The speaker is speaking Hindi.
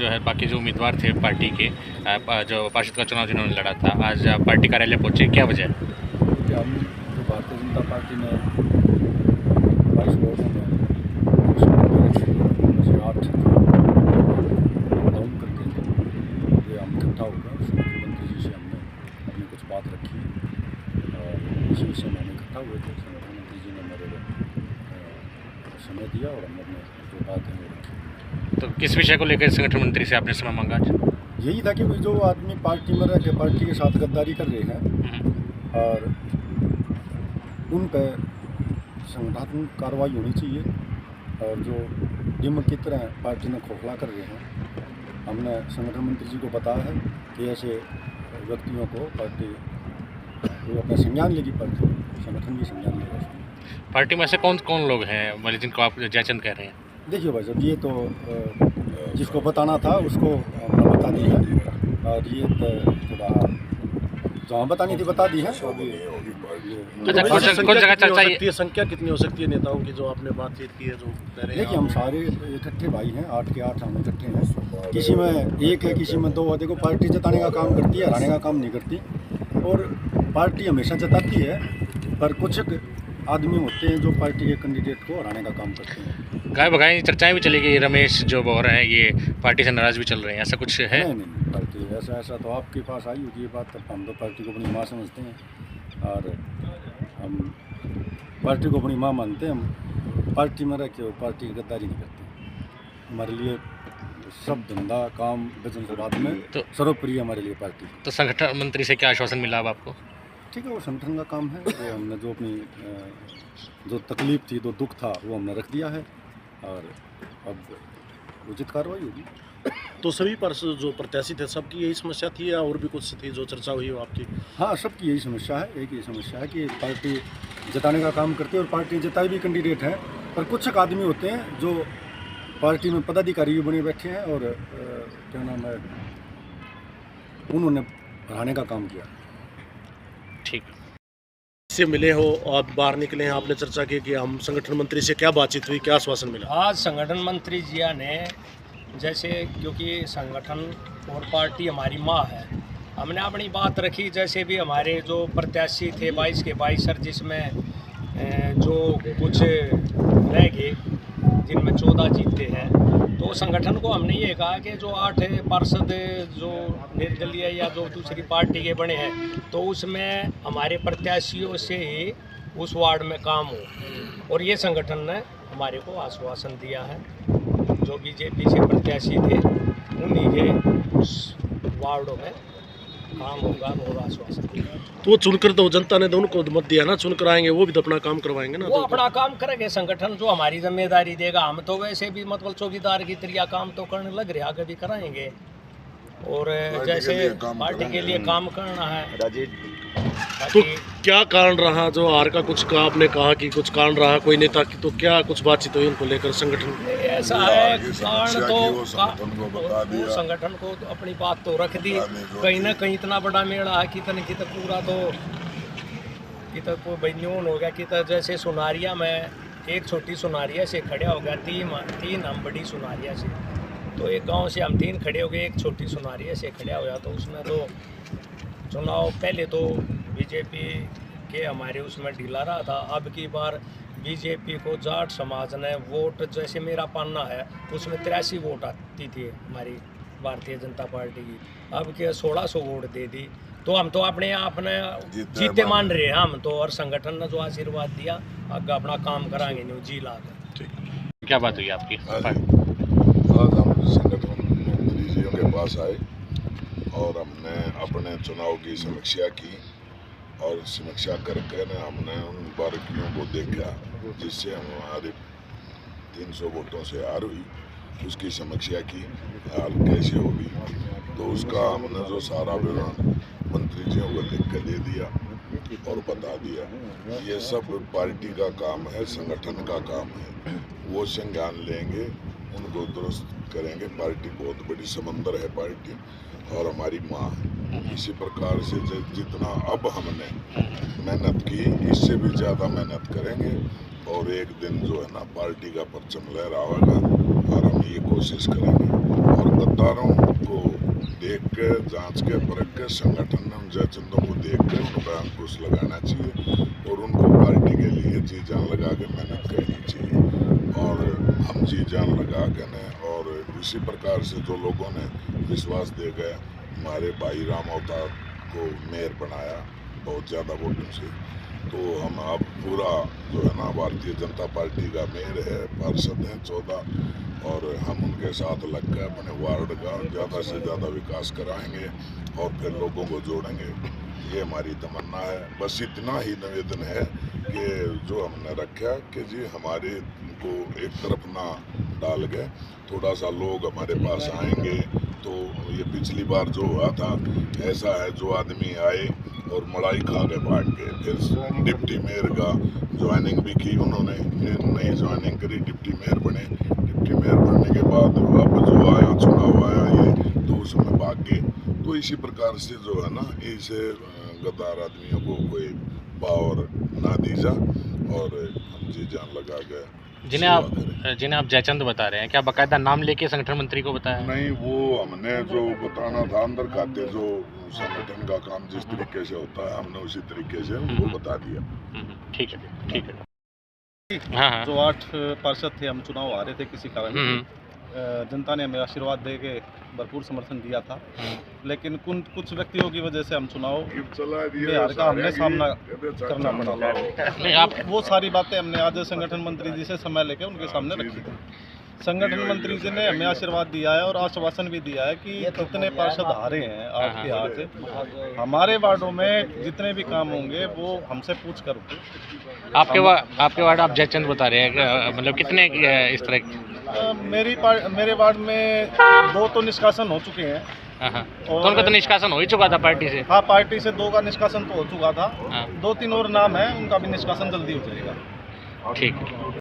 जो है बाकी जो उम्मीदवार थे पार्टी के जो पार्षद का चुनाव जिन्होंने लड़ा था, आज पार्टी कार्यालय पहुंचे, क्या वजह है? कि हम जो भारतीय जनता पार्टी ने 22 लोगों में से 8 डाउन करके ये हम इकट्ठा होकर मुख्यमंत्री जी से हमने अपनी कुछ बात रखी और इसी विषय में हम इकट्ठा हुए थे। मुख्यमंत्री जी ने मेरे समय दिया और हमने अपने जो बात है वो रखी। तो किस विषय को लेकर संगठन मंत्री से आपने समय मांगा आज? यही था कि जो आदमी पार्टी में रह के पार्टी के साथ गद्दारी कर रहे हैं और उन पर संगठनात्मक कार्रवाई होनी चाहिए और जो डिम की तरह पार्टी में खोखला कर रहे हैं, हमने संगठन मंत्री जी को बताया है कि ऐसे व्यक्तियों को पार्टी वो अपना संज्ञान लेगी, पार्टी संगठन भी संज्ञान लेगा। पार्टी में ऐसे कौन कौन लोग हैं मतलब जिनको आप जयचंद कह रहे हैं? देखिए भाई साहब, ये तो जिसको बताना था उसको हमने बता दिया और ये तो थोड़ा जहाँ बतानी थी बता दी है। कौन जगह चर्चा ये संख्या कितनी हो सकती है नेताओं की जो आपने बातचीत की है जो कह रहे हैं? देखिए हम सारे इकट्ठे भाई हैं, 8 के 8 हम इकट्ठे हैं। किसी में एक है, किसी में 2 है। देखो पार्टी जताने का काम करती है, हराने का काम नहीं करती। और पार्टी हमेशा जताती है, पर कुछ आदमी होते हैं जो पार्टी के कैंडिडेट को हराने का काम करते हैं। गाय भगाई चर्चाएं भी चली गई, रमेश जो बोहरा है ये पार्टी से नाराज भी चल रहे हैं, ऐसा कुछ है? नहीं, पार्टी ऐसा तो आपके पास आई होगी ये बात, तब हम तो पार्टी को अपनी माँ समझते हैं और हम पार्टी को अपनी माँ मानते हैं। हम पार्टी में रह के पार्टी की गद्दारी नहीं करते। हमारे लिए सब धंधा काम वचन के बाद में तो सर्वप्रिय हमारे लिए पार्टी। तो संगठन मंत्री से क्या आश्वासन मिला अब आपको? ठीक है, वो संगठन का काम है। वो हमने जो अपनी जो तकलीफ थी, जो दुख था, वो हमने रख दिया है और अब उचित कार्रवाई होगी। तो सभी पर जो प्रत्याशी थे सबकी यही समस्या थी या और भी कुछ थी जो चर्चा हुई हो आपकी? हाँ, सबकी यही समस्या है। एक ही समस्या है कि पार्टी जताने का काम करती है और पार्टी जताए भी कैंडिडेट हैं, पर कुछ एक आदमी होते हैं जो पार्टी में पदाधिकारी भी बने बैठे हैं और क्या नाम है, उन्होंने हराने का काम किया। ठीक से मिले हो और बाहर निकले हैं, आपने चर्चा की कि हम संगठन मंत्री से क्या बातचीत हुई, क्या आश्वासन मिला? आज संगठन मंत्री जी ने जैसे, क्योंकि संगठन और पार्टी हमारी माँ है, हमने अपनी बात रखी। जैसे भी हमारे जो प्रत्याशी थे 22 के 22 सर, जिसमें जो कुछ रह गए जिनमें 14 जीते हैं, तो संगठन को हमने ये कहा कि जो 8 पार्षद जो निर्दलीय या जो दूसरी पार्टी के बने हैं, तो उसमें हमारे प्रत्याशियों से ही उस वार्ड में काम हो। और ये संगठन ने हमारे को आश्वासन दिया है, जो बीजेपी से प्रत्याशी थे उन्हीं के उस वार्डों में काम होगा और आश्वासन दिया। तो वो चुनकर तो जनता ने तो उनको मत दिया ना, चुनकर आएंगे वो भी तो अपना काम करवाएंगे ना। वो अपना काम करेंगे, संगठन जो हमारी जिम्मेदारी देगा। हम तो वैसे भी मतलब चौकीदार की तरह काम तो करने लग रहे, आगे भी कराएंगे और जैसे पार्टी के लिए काम करना है। तो क्या कारण रहा जो हार का? कुछ का आपने कहा कि कुछ कारण रहा कोई नेता की, तो क्या कुछ बातचीत हुई उनको लेकर संगठन? ऐसा है कारण तो संगठन को तो अपनी बात तो रख दी। कहीं ना कहीं इतना बड़ा मेला है कि पूरा तो कोई बनियोन हो गया कि जैसे सुनारिया में एक छोटी सुनारिया से खड़ा हो गया, तीन हम बड़ी सुनारिया से, तो एक गांव से हम 3 खड़े हो गए, एक छोटी सुनारिया से खड़ा हो गया। तो उसमें तो चुनाव पहले तो बीजेपी के हमारे उसमें ढीला रहा था। अब की बार बीजेपी को जाट समाज ने वोट, जैसे मेरा पाना है उसमें 83 वोट आती थी हमारी भारतीय जनता पार्टी की, अब के 1600 वोट दे दी। तो हम तो अपने आप ने जीते मान रहे हैं हम तो, और संगठन ने जो आशीर्वाद दिया आगे अपना काम कराएंगे न्यू जी ला कर। क्या बात हुई आपकी? आज हम संगठन मंत्रियों के पास आए और हमने अपने चुनाव की समीक्षा की और समीक्षा करके ना हमने उन बारीकियों को देखा जिससे हमारे 300 वोटों से हार हुई, उसकी समीक्षा की हाल कैसे होगी। तो उसका हमने जो सारा विवरण मंत्री जी को लिख के दे दिया और बता दिया। ये सब पार्टी का काम है, संगठन का काम है, वो संज्ञान लेंगे उनको दुरुस्त करेंगे। पार्टी बहुत बड़ी समंदर है पार्टी, और हमारी माँ है। इसी प्रकार से जितना अब हमने मेहनत की, इससे भी ज़्यादा मेहनत करेंगे, और एक दिन जो है ना पार्टी का परचम लहराएगा, और हम ये कोशिश करेंगे। और गद्दारों को देख के, जांच के, परख के, संगठन में उन जयचंदों को देख के उन पर अंकुश लगाना चाहिए, और उनको पार्टी के लिए जी जान लगा के मेहनत करनी चाहिए। और हम जी जान लगा के ने, और इसी प्रकार से जो लोगों ने विश्वास दे गए, हमारे भाई राम अवतार को मेयर बनाया बहुत ज़्यादा वोटों से, तो हम अब पूरा जो है ना भारतीय जनता पार्टी का मेयर है, पार्षद हैं 14, और हम उनके साथ लग कर अपने वार्ड का ज़्यादा से ज़्यादा विकास कराएंगे, और फिर लोगों को जोड़ेंगे। ये हमारी तमन्ना है। बस इतना ही निवेदन है कि जो हमने रखा कि जी हमारे को एक तरफ ना डाल गए, थोड़ा सा लोग हमारे पास आएंगे। तो ये पिछली बार जो हुआ था ऐसा है, जो आदमी आए और मलाई खा के भाग गए। फिर डिप्टी मेयर का ज्वाइनिंग भी की उन्होंने, फिर नई ज्वाइनिंग करी, डिप्टी मेयर बने। डिप्टी मेयर बनने के बाद अब जो आया चुनाव आया ये, तो उसमें भाग गए। तो इसी प्रकार से जो है ना, इसे गद्दार आदमियों को कोई पावर ना दी जा, और हम जी जान लगा गए। जिन्हें आप जयचंद बता रहे हैं, क्या बाकायदा नाम लेके संगठन मंत्री को बताया? नहीं, वो हमने जो बताना था अंदर खाते, जो संगठन का काम जिस तरीके से होता है, हमने उसी तरीके से उनको बता दिया। ठीक है, ठीक है। हाँ, जो 8 पार्षद थे, हम चुनाव आ रहे थे किसी कारण, जनता ने हमें आशीर्वाद दे के भरपूर समर्थन दिया था, लेकिन कुछ व्यक्तियों की वजह से हम चुनाव में हार का हमने सामना करना पड़ा। नहीं, आप वो सारी बातें हमने आज संगठन मंत्री जी से समय लेके उनके सामने रखी थी। संगठन मंत्री जी ने हमें आशीर्वाद दिया है और आश्वासन भी दिया है कि जितने पार्षद हारे हैं आपके हाथ से, हमारे वार्डों में जितने भी काम होंगे वो हमसे पूछ कर होंगे। आपके वार्ड आप जयचंद बता रहे हैं, मतलब कितने इस तरह? मेरे वार्ड में 2 तो निष्कासन हो चुके हैं। तो उनका तो निष्कासन हो ही चुका था पार्टी से। हाँ, पार्टी से 2 का निष्कासन तो हो चुका था। हाँ। 2-3 और नाम है, उनका भी निष्कासन जल्दी हो जाएगा। ठीक है।